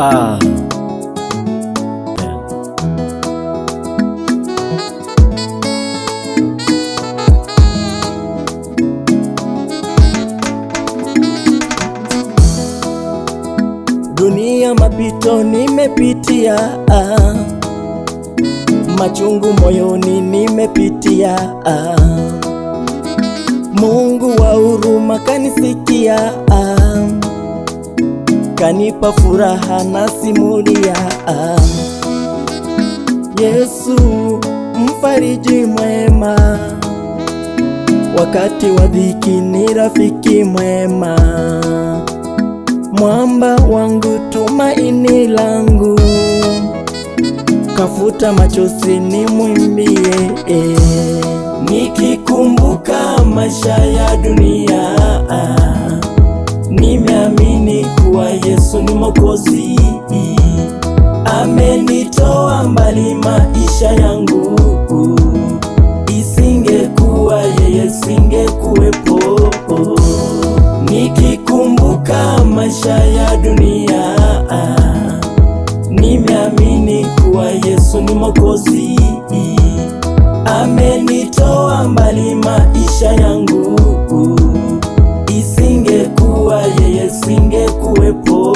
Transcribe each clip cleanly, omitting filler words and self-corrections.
Ah. Dunia mapito nimepitia, machungu moyoni nimepitia, Mungu wa huruma kanisikia, kanipa furaha nasimulia, Yesu mfariji mwema, wakati wa dhiki ni rafiki mwema, mwamba wangu tumaini langu, kafuta machozi nimwimbie, nikikumbuka maisha ya dunia, nimeamini kuwa Yesu ni Mwokozi, amenitoa mbali maisha yangu, isingekuwa yeye singekuwepo. Nikikumbuka maisha ya dunia, nimeamini kuwa Yesu ni Mwokozi, amenitoa mbali maisha yangu, isingekuwa yeye singekuwepo.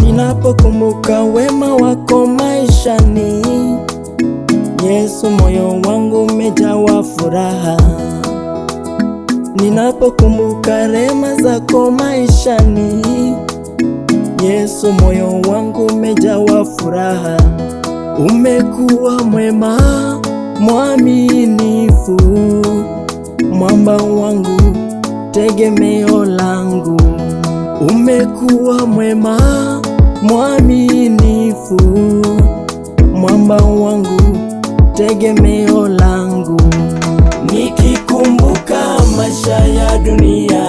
Ninapokumbuka wema wako maishani, Yesu, moyo wangu umejawa furaha. Ninapokumbuka rehema zako maishani, Yesu, moyo wangu umejawa furaha. Umekuwa mwema, mwaminifu, mwamba wangu, tegemeo langu. Umekuwa mwema, mwaminifu, mwamba wangu, tegemeo langu. Nikikumbuka maisha ya dunia,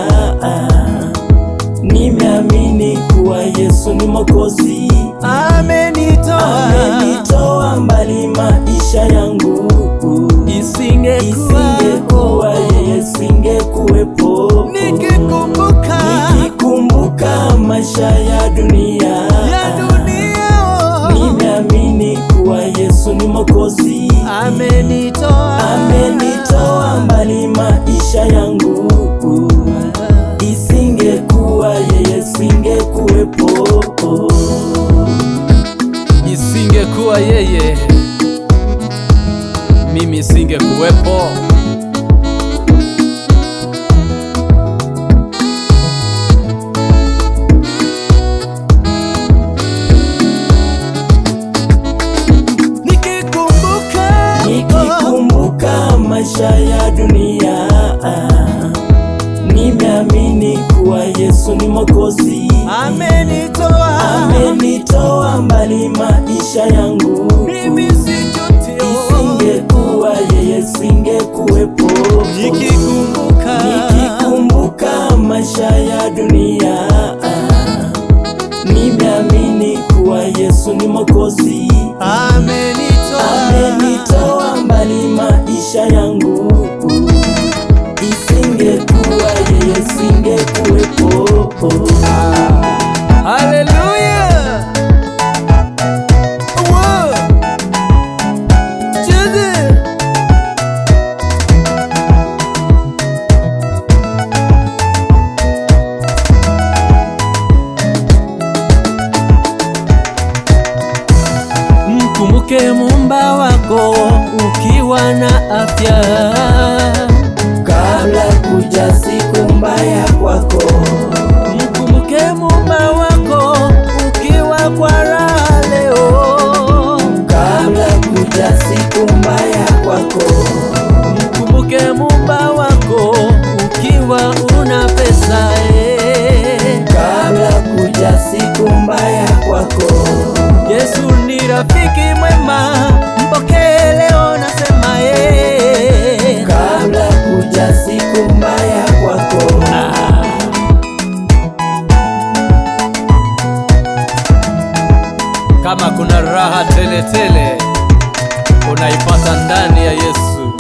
nimeamini kuwa Yesu ni Mwokozi, amenitoa mbali maisha yangu, isingekuwa yeye singekuwepo. Nikikumbuka maisha ya dunia, nimeamini kuwa Yesu ni Mwokozi, amenitoa mbali maisha yangu, isingekuwa yeye singekuwepo. Isingekuwa yeye, mimi singekuwepo. Nikikumbuka maisha ya dunia, nimeamini kuwa Yesu ni Mwokozi, amenitoa mbali maisha yangu, isingekuwa yeye singekuwepo. Nikikumbuka maisha ya dunia, nimeamini kuwa Yesu ni Mwokozi, amenitoa mbali maisha yangu, isingekuwa yeye singekuwepo. Haleluya! Mkumbuke Muumba wako ukiwa na afya, kabla kuja siku mbaya kwako. Mkumbuke Muumba wako ukiwa kwa raha leo, kabla kuja siku mbaya kwako. Mkumbuke Muumba wako ukiwa una pesa, kabla kuja siku mbaya kwako. Yesu ni rafiki mwema, mpokee leo nasema, kabla kuja siku mbaya kwako. Furaha tele tele unaipata ndani ya Yesu.